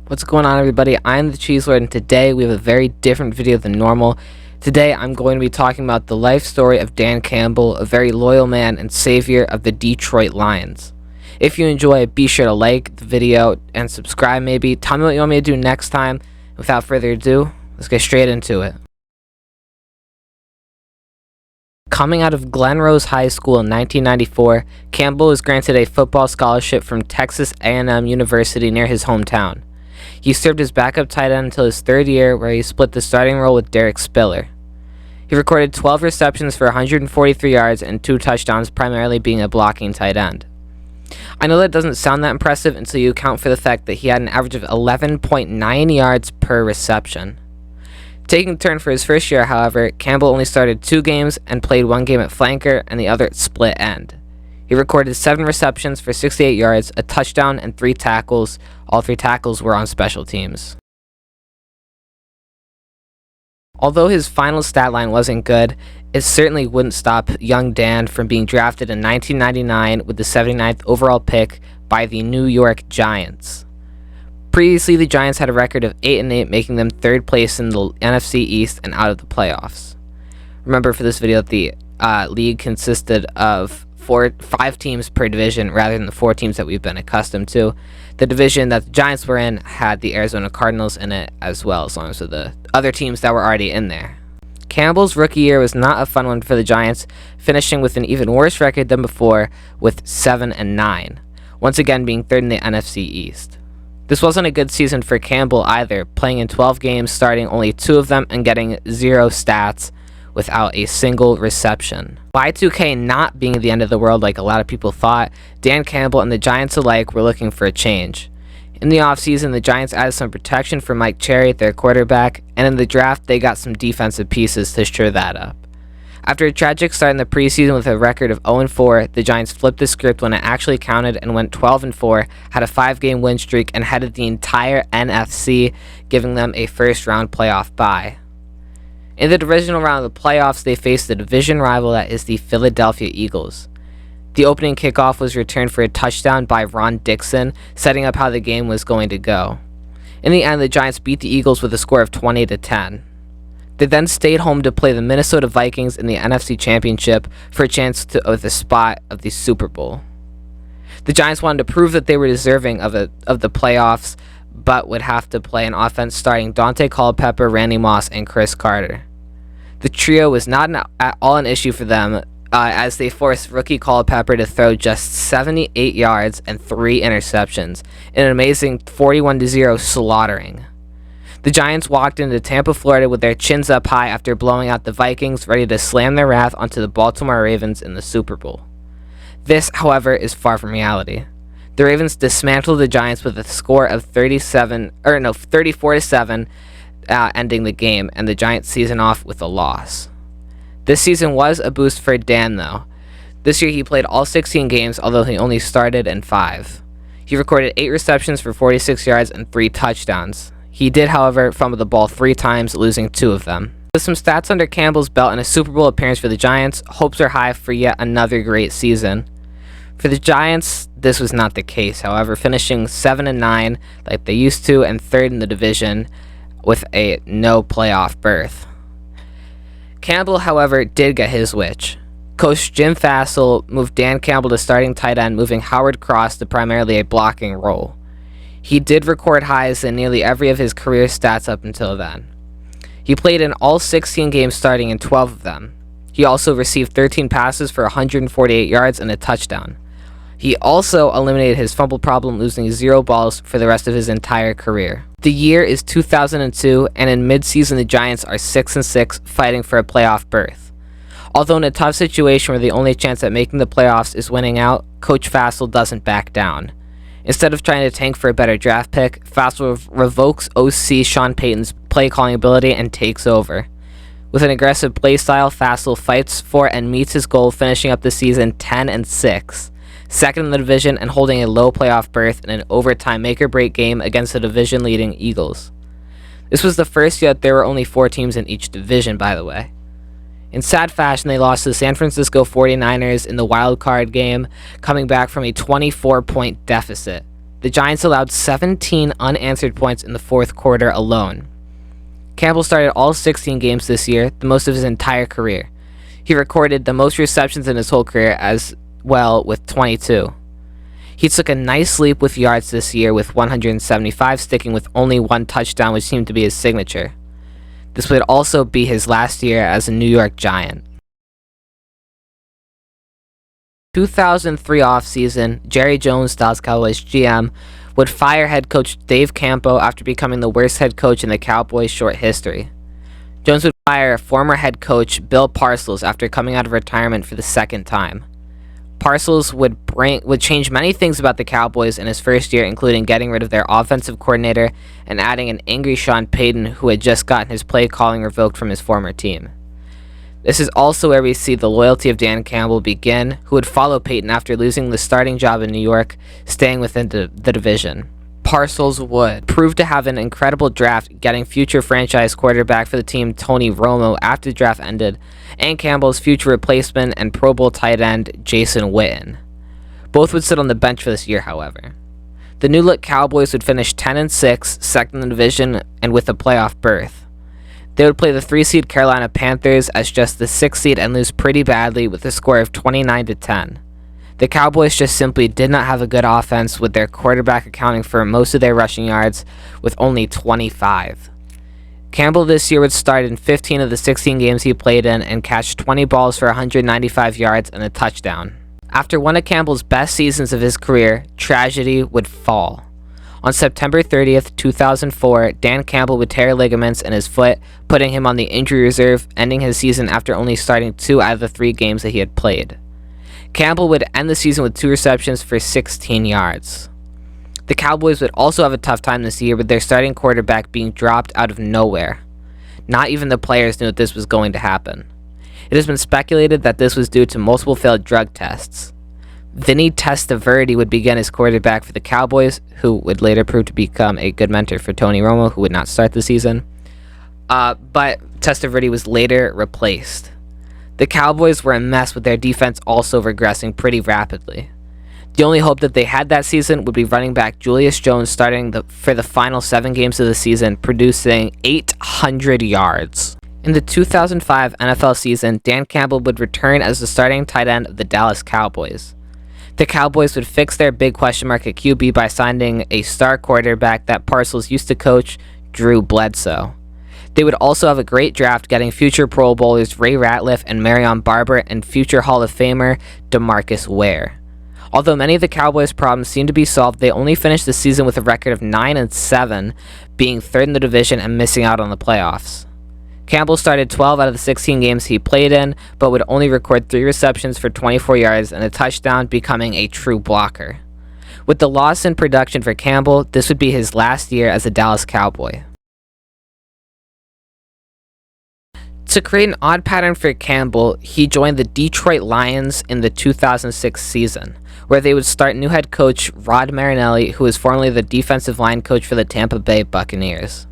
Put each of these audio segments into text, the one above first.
What's going on, everybody? I'm the Cheese Lord, and today we have a very different video than normal. Today I'm going to be talking about the life story of Dan Campbell, a very loyal man and savior of the Detroit Lions. If you enjoy, be sure to like the video and subscribe maybe. Tell me what you want me to do next time. Without further ado, let's get straight into it. Coming out of Glen Rose High School in 1994, Campbell was granted a football scholarship from Texas A&M University near his hometown. He served as backup tight end until his third year, where he split the starting role with Derek Spiller. He recorded 12 receptions for 143 yards and 2 touchdowns, primarily being a blocking tight end. I know that doesn't sound that impressive until you account for the fact that he had an average of 11.9 yards per reception. Taking a turn for his first year, however, Campbell only started 2 games and played 1 game at flanker and the other at split end. He recorded 7 receptions for 68 yards, a touchdown, and 3 tackles. All 3 tackles were on special teams. Although his final stat line wasn't good, it certainly wouldn't stop young Dan from being drafted in 1999 with the 79th overall pick by the New York Giants. Previously, the Giants had a record of 8-8, making them 3rd place in the NFC East and out of the playoffs. Remember, for this video, the league consisted of 5 teams per division rather than the 4 teams that we've been accustomed to. The division that the Giants were in had the Arizona Cardinals in it as well, as long as the other teams that were already in there. Campbell's rookie year was not a fun one for the Giants, finishing with an even worse record than before with 7-9, once again being 3rd in the NFC East. This wasn't a good season for Campbell either, playing in 12 games, starting only 2 of them, and getting 0 stats without a single reception. Y2K not being the end of the world like a lot of people thought, Dan Campbell and the Giants alike were looking for a change. In the offseason, the Giants added some protection for Mike Cherry, their quarterback, and in the draft, they got some defensive pieces to shore that up. After a tragic start in the preseason with a record of 0-4, the Giants flipped the script when it actually counted and went 12-4, had a 5-game win streak, and headed the entire NFC, giving them a first-round playoff bye. In the divisional round of the playoffs, they faced the division rival that is the Philadelphia Eagles. The opening kickoff was returned for a touchdown by Ron Dixon, setting up how the game was going to go. In the end, the Giants beat the Eagles with a score of 20-10. They then stayed home to play the Minnesota Vikings in the NFC Championship for a chance of the spot of the Super Bowl. The Giants wanted to prove that they were deserving of the playoffs, but would have to play an offense starting Dante Culpepper, Randy Moss, and Chris Carter. The trio was not at all an issue for them, as they forced rookie Culpepper to throw just 78 yards and 3 interceptions, in an amazing 41-0 slaughtering. The Giants walked into Tampa, Florida with their chins up high after blowing out the Vikings, ready to slam their wrath onto the Baltimore Ravens in the Super Bowl. This, however, is far from reality. The Ravens dismantled the Giants with a score of 34-7, ending the game, and the Giants season off with a loss. This season was a boost for Dan, though. This year he played all 16 games, although he only started in 5. He recorded 8 receptions for 46 yards and 3 touchdowns. He did, however, fumble the ball 3 times, losing 2 of them. With some stats under Campbell's belt and a Super Bowl appearance for the Giants, hopes are high for yet another great season. For the Giants, this was not the case, however, finishing 7-9 like they used to and 3rd in the division with a no playoff berth. Campbell, however, did get his wish. Coach Jim Fassel moved Dan Campbell to starting tight end, moving Howard Cross to primarily a blocking role. He did record highs in nearly every of his career stats up until then. He played in all 16 games, starting in 12 of them. He also received 13 passes for 148 yards and a touchdown. He also eliminated his fumble problem, losing 0 balls for the rest of his entire career. The year is 2002, and in mid-season the Giants are 6-6, fighting for a playoff berth. Although in a tough situation where the only chance at making the playoffs is winning out, Coach Fassel doesn't back down. Instead of trying to tank for a better draft pick, Fassel revokes OC Sean Payton's play-calling ability and takes over. With an aggressive play style, Fassel fights for and meets his goal, finishing up the season 10-6. 2nd in the division and holding a low playoff berth in an overtime make-or-break game against the division-leading Eagles. This was the first year that there were only 4 teams in each division, by the way. In sad fashion, they lost to the San Francisco 49ers in the wild card game, coming back from a 24-point deficit. the Giants allowed 17 unanswered points in the fourth quarter alone. Campbell started all 16 games this year, the most of his entire career. He recorded the most receptions in his whole career as well with 22. He took a nice leap with yards this year with 175, sticking with only one touchdown, which seemed to be his signature. This would also be his last year as a New York Giant. 2003 offseason, Jerry Jones, Dallas Cowboys GM, would fire head coach Dave Campbell after becoming the worst head coach in the Cowboys' short history. Jones would fire former head coach Bill Parcells after coming out of retirement for the second time. Parcells would change many things about the Cowboys in his first year, including getting rid of their offensive coordinator and adding an angry Sean Payton who had just gotten his play calling revoked from his former team. This is also where we see the loyalty of Dan Campbell begin, who would follow Payton after losing the starting job in New York, staying within the division. Parcells would prove to have an incredible draft, getting future franchise quarterback for the team Tony Romo after the draft ended, and Campbell's future replacement and Pro Bowl tight end Jason Witten. Both would sit on the bench for this year, however. The new-look Cowboys would finish 10-6, second in the division, and with a playoff berth. They would play the 3-seed Carolina Panthers as just the 6th seed and lose pretty badly with a score of 29-10. The Cowboys just simply did not have a good offense, with their quarterback accounting for most of their rushing yards with only 25. Campbell this year would start in 15 of the 16 games he played in and catch 20 balls for 195 yards and a touchdown. After one of Campbell's best seasons of his career, tragedy would fall. On September 30th, 2004, Dan Campbell would tear ligaments in his foot, putting him on the injury reserve, ending his season after only starting 2 out of the 3 games that he had played. Campbell would end the season with 2 receptions for 16 yards. The Cowboys would also have a tough time this year with their starting quarterback being dropped out of nowhere. Not even the players knew that this was going to happen. It has been speculated that this was due to multiple failed drug tests. Vinny Testaverde would begin as quarterback for the Cowboys, who would later prove to become a good mentor for Tony Romo, who would not start the season. But Testaverde was later replaced. The Cowboys were a mess, with their defense also regressing pretty rapidly. The only hope that they had that season would be running back Julius Jones starting for the final 7 games of the season, producing 800 yards. In the 2005 NFL season, Dan Campbell would return as the starting tight end of the Dallas Cowboys. The Cowboys would fix their big question mark at QB by signing a star quarterback that Parcells used to coach, Drew Bledsoe. They would also have a great draft, getting future Pro Bowlers Ray Ratliff and Marion Barber and future Hall of Famer DeMarcus Ware. Although many of the Cowboys' problems seemed to be solved, they only finished the season with a record of 9-7, being 3rd in the division and missing out on the playoffs. Campbell started 12 out of the 16 games he played in, but would only record 3 receptions for 24 yards and a touchdown, becoming a true blocker. With the loss in production for Campbell, this would be his last year as a Dallas Cowboy. To create an odd pattern for Campbell, he joined the Detroit Lions in the 2006 season, where they would start new head coach Rod Marinelli, who was formerly the defensive line coach for the Tampa Bay Buccaneers.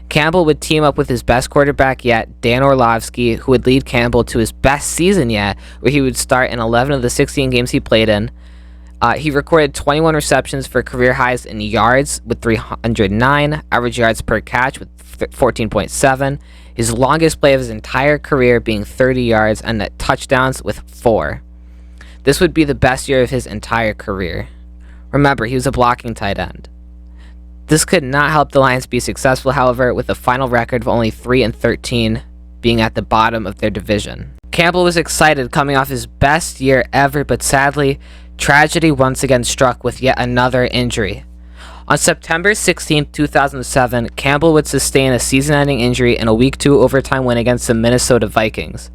Campbell would team up with his best quarterback yet, Dan Orlovsky, who would lead Campbell to his best season yet, where he would start in 11 of the 16 games he played in. He recorded 21 receptions for career highs in yards with 309, average yards per catch with 14.7, his longest play of his entire career being 30 yards, and touchdowns with 4. This would be the best year of his entire career. Remember, he was a blocking tight end. This could not help the Lions be successful, however, with a final record of only 3-13, being at the bottom of their division. Campbell was excited coming off his best year ever, but sadly, tragedy once again struck with yet another injury. On September 16, 2007, Campbell would sustain a season-ending injury in a Week 2 overtime win against the Minnesota Vikings.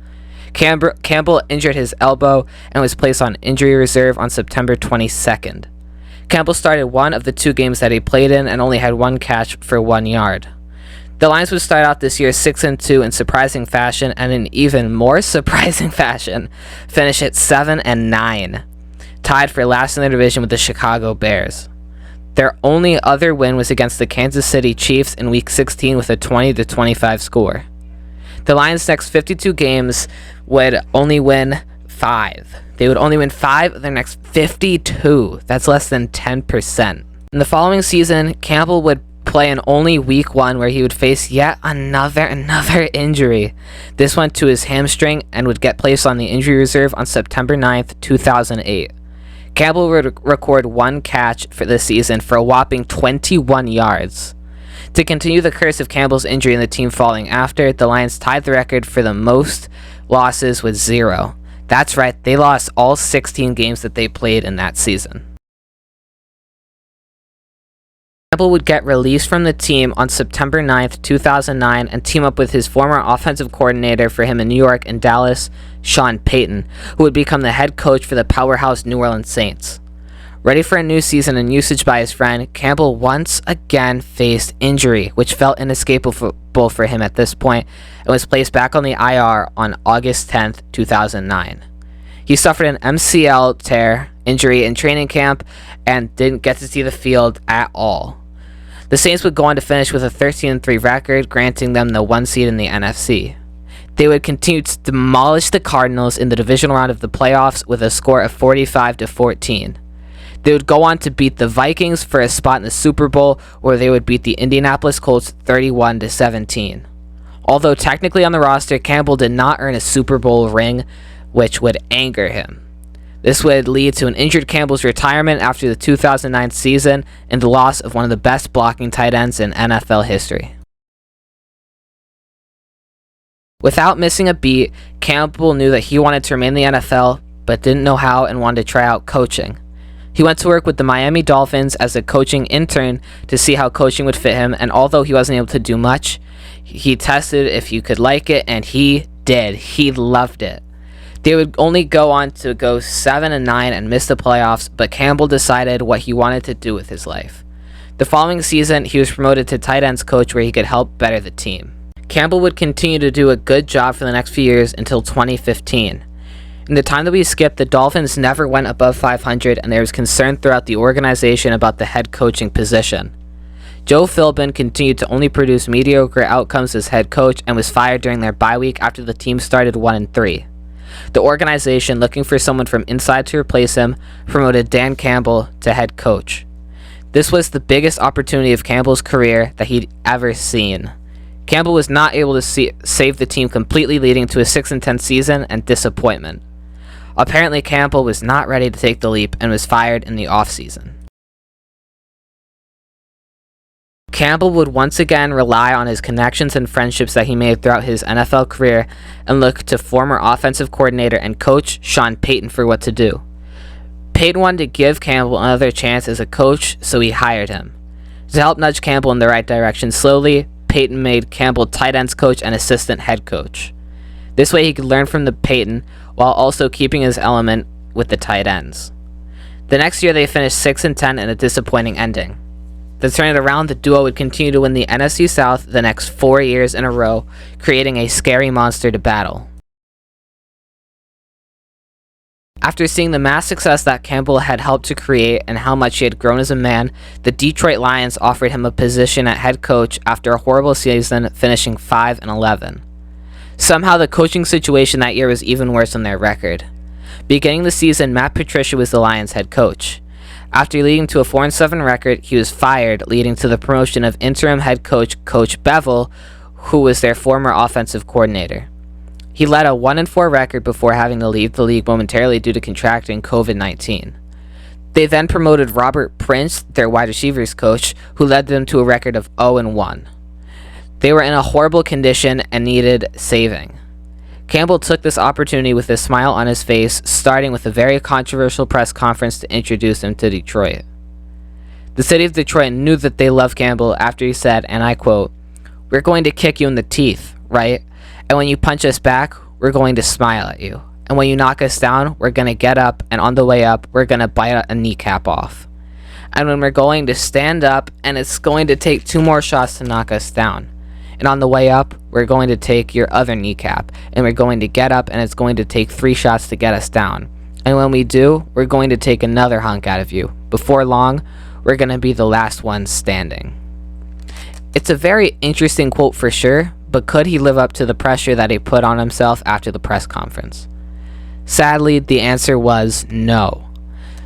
Campbell injured his elbow and was placed on injury reserve on September 22nd. Campbell started 1 of the 2 games that he played in and only had 1 catch for 1 yard. The Lions would start out this year 6-2 in surprising fashion, and in even more surprising fashion, finish at 7-9, tied for last in their division with the Chicago Bears. Their only other win was against the Kansas City Chiefs in Week 16 with a 20-25 score. The Lions' next 52 games would only win 5. They would only win 5 of their next 52. That's less than 10%. In the following season, Campbell would play in only week 1 where he would face yet another injury. This went to his hamstring and would get placed on the injury reserve on September 9th, 2008. Campbell would record 1 catch for this season for a whopping 21 yards. To continue the curse of Campbell's injury and the team falling after, the Lions tied the record for the most losses with 0. That's right, they lost all 16 games that they played in that season. Campbell would get released from the team on September 9th, 2009 and team up with his former offensive coordinator for him in New York and Dallas, Sean Payton, who would become the head coach for the powerhouse New Orleans Saints. Ready for a new season and usage by his friend, Campbell once again faced injury, which felt inescapable for him at this point, and was placed back on the IR on August 10th, 2009. He suffered an MCL tear injury in training camp and didn't get to see the field at all. The Saints would go on to finish with a 13-3 record, granting them the 1 seed in the NFC. They would continue to demolish the Cardinals in the divisional round of the playoffs with a score of 45-14. They would go on to beat the Vikings for a spot in the Super Bowl, where they would beat the Indianapolis Colts 31-17. Although technically on the roster, Campbell did not earn a Super Bowl ring, which would anger him. This would lead to an injured Campbell's retirement after the 2009 season and the loss of one of the best blocking tight ends in NFL history. Without missing a beat, Campbell knew that he wanted to remain in the NFL, but didn't know how and wanted to try out coaching. He went to work with the Miami Dolphins as a coaching intern to see how coaching would fit him, and although he wasn't able to do much, he tested if you could like it, and he did. He loved it. They would only go on to go 7-9 and miss the playoffs, but Campbell decided what he wanted to do with his life. The following season, he was promoted to tight ends coach, where he could help better the team. Campbell would continue to do a good job for the next few years until 2015. In the time that we skipped, the Dolphins never went above 500, and there was concern throughout the organization about the head coaching position. Joe Philbin continued to only produce mediocre outcomes as head coach and was fired during their bye week after the team started 1-3. The organization, looking for someone from inside to replace him, promoted Dan Campbell to head coach. This was the biggest opportunity of Campbell's career that he'd ever seen. Campbell was not able to save the team completely, leading to a 6-10 season and disappointment. Apparently, Campbell was not ready to take the leap and was fired in the offseason. Campbell would once again rely on his connections and friendships that he made throughout his NFL career and look to former offensive coordinator and coach Sean Payton for what to do. Payton wanted to give Campbell another chance as a coach, so he hired him. To help nudge Campbell in the right direction slowly, Payton made Campbell tight ends coach and assistant head coach. This way he could learn from the Payton while also keeping his element with the tight ends. The next year they finished 6-10 in a disappointing ending. To turn it around, the duo would continue to win the NFC South the next 4 years in a row, creating a scary monster to battle. After seeing the mass success that Campbell had helped to create and how much he had grown as a man, the Detroit Lions offered him a position at head coach after a horrible season, finishing 5-11. Somehow the coaching situation that year was even worse than their record. Beginning the season, Matt Patricia was the Lions head coach. After leading to a 4-7 record, he was fired, leading to the promotion of interim head coach Coach Bevel, who was their former offensive coordinator. He led a 1-4 record before having to leave the league momentarily due to contracting COVID-19. They then promoted Robert Prince, their wide receivers coach, who led them to a record of 0-1. They were in a horrible condition and needed saving. Campbell took this opportunity with a smile on his face, starting with a very controversial press conference to introduce him to Detroit. The city of Detroit knew that they loved Campbell after he said, and I quote, "We're going to kick you in the teeth, right? And when you punch us back, we're going to smile at you. And when you knock us down, we're going to get up, and on the way up, we're going to bite a kneecap off. And when we're going to stand up, and it's going to take 2 more shots to knock us down. And on the way up, we're going to take your other kneecap, and we're going to get up, and it's going to take 3 shots to get us down. And when we do, we're going to take another hunk out of you. Before long, we're going to be the last ones standing." It's a very interesting quote for sure, but could he live up to the pressure that he put on himself after the press conference? Sadly, the answer was no.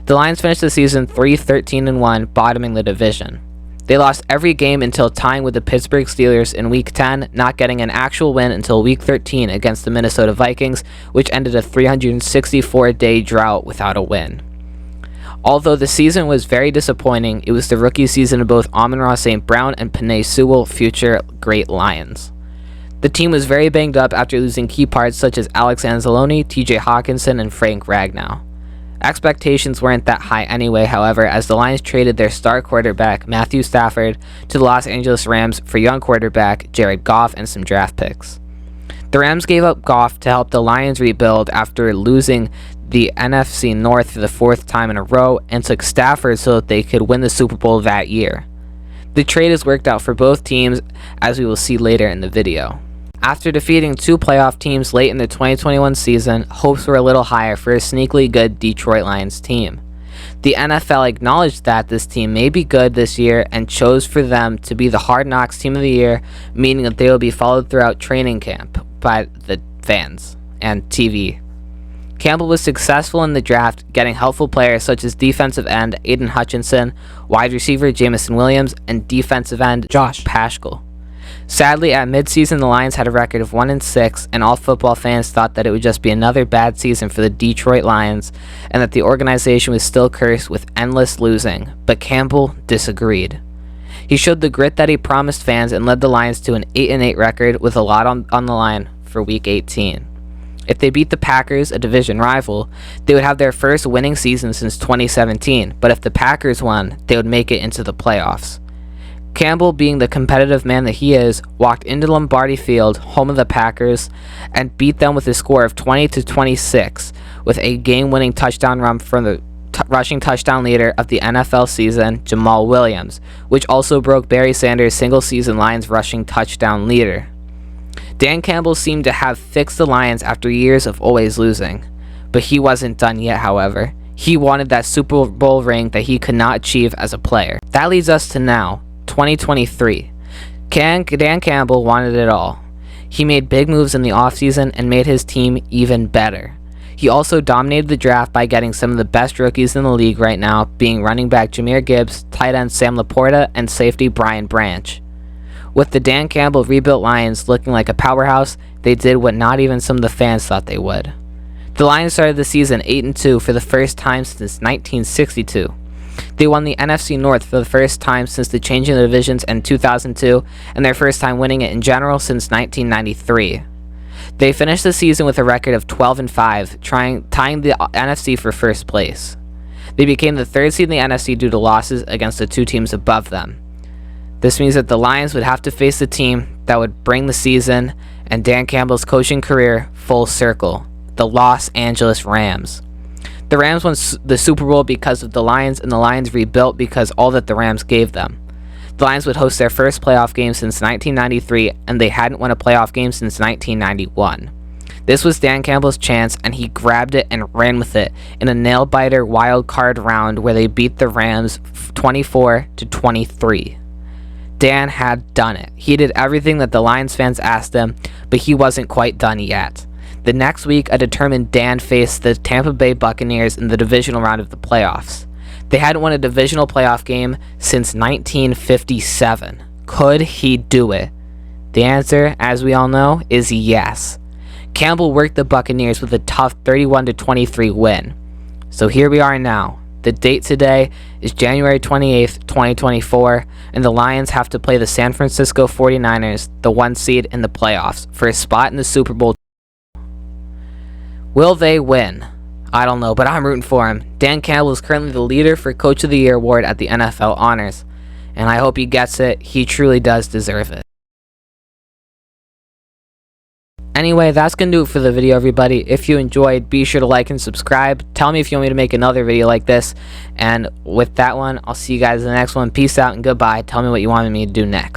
The Lions finished the season 3-13-1, bottoming the division. They lost every game until tying with the Pittsburgh Steelers in Week 10, not getting an actual win until Week 13 against the Minnesota Vikings, which ended a 364-day drought without a win. Although the season was very disappointing, it was the rookie season of both Amon-Ra St. Brown and Penei Sewell, future great Lions. The team was very banged up after losing key parts such as Alex Anzalone, TJ Hawkinson, and Frank Ragnow. Expectations weren't that high anyway, however, as the Lions traded their star quarterback, Matthew Stafford, to the Los Angeles Rams for young quarterback Jared Goff and some draft picks. The Rams gave up Goff to help the Lions rebuild after losing the NFC North for the fourth time in a row, and took Stafford so that they could win the Super Bowl that year. The trade has worked out for both teams, as we will see later in the video. After defeating two playoff teams late in the 2021 season, hopes were a little higher for a sneakily good Detroit Lions team. The NFL acknowledged that this team may be good this year and chose for them to be the Hard Knocks Team of the Year, meaning that they will be followed throughout training camp by the fans and TV. Campbell was successful in the draft, getting helpful players such as defensive end Aiden Hutchinson, wide receiver Jameson Williams, and defensive end Josh Paschal. Sadly, at midseason, the Lions had a record of 1-6, and all football fans thought that it would just be another bad season for the Detroit Lions, and that the organization was still cursed with endless losing, but Campbell disagreed. He showed the grit that he promised fans and led the Lions to an 8-8 record with a lot on the line for Week 18. If they beat the Packers, a division rival, they would have their first winning season since 2017, but if the Packers won, they would make it into the playoffs. Campbell, being the competitive man that he is, walked into Lombardi Field, home of the Packers, and beat them with a score of 20-26, with a game-winning touchdown run from the rushing touchdown leader of the NFL season, Jamal Williams, which also broke Barry Sanders' single-season Lions rushing touchdown leader. Dan Campbell seemed to have fixed the Lions after years of always losing, but he wasn't done yet, however. He wanted that Super Bowl ring that he could not achieve as a player. That leads us to now, 2023. Dan Campbell wanted it all. He made big moves in the offseason and made his team even better. He also dominated the draft by getting some of the best rookies in the league right now, being running back Jahmyr Gibbs, tight end Sam Laporta, and safety Brian Branch. With the Dan Campbell rebuilt Lions looking like a powerhouse, they did what not even some of the fans thought they would. The Lions started the season 8-2 for the first time since 1962. They won the NFC North for the first time since the changing of the divisions in 2002, and their first time winning it in general since 1993. They finished the season with a record of 12-5, tying the NFC for first place. They became the third seed in the NFC due to losses against the two teams above them. This means that the Lions would have to face the team that would bring the season and Dan Campbell's coaching career full circle, the Los Angeles Rams. The Rams won the Super Bowl because of the Lions, and the Lions rebuilt because all that the Rams gave them. The Lions would host their first playoff game since 1993, and they hadn't won a playoff game since 1991. This was Dan Campbell's chance, and he grabbed it and ran with it in a nail-biter wild card round where they beat the Rams 24-23. Dan had done it. He did everything that the Lions fans asked him, but he wasn't quite done yet. The next week, a determined Dan faced the Tampa Bay Buccaneers in the divisional round of the playoffs. They hadn't won a divisional playoff game since 1957. Could he do it? The answer, as we all know, is yes. Campbell worked the Buccaneers with a tough 31-23 win. So here we are now. The date today is January 28th, 2024, and the Lions have to play the San Francisco 49ers, the 1 seed in the playoffs, for a spot in the Super Bowl. Will they win? I don't know, but I'm rooting for him. Dan Campbell is currently the leader for Coach of the Year award at the NFL Honors, and I hope he gets it. He truly does deserve it. Anyway, that's going to do it for the video, everybody. If you enjoyed, be sure to like and subscribe. Tell me if you want me to make another video like this. And with that one, I'll see you guys in the next one. Peace out and goodbye. Tell me what you wanted me to do next.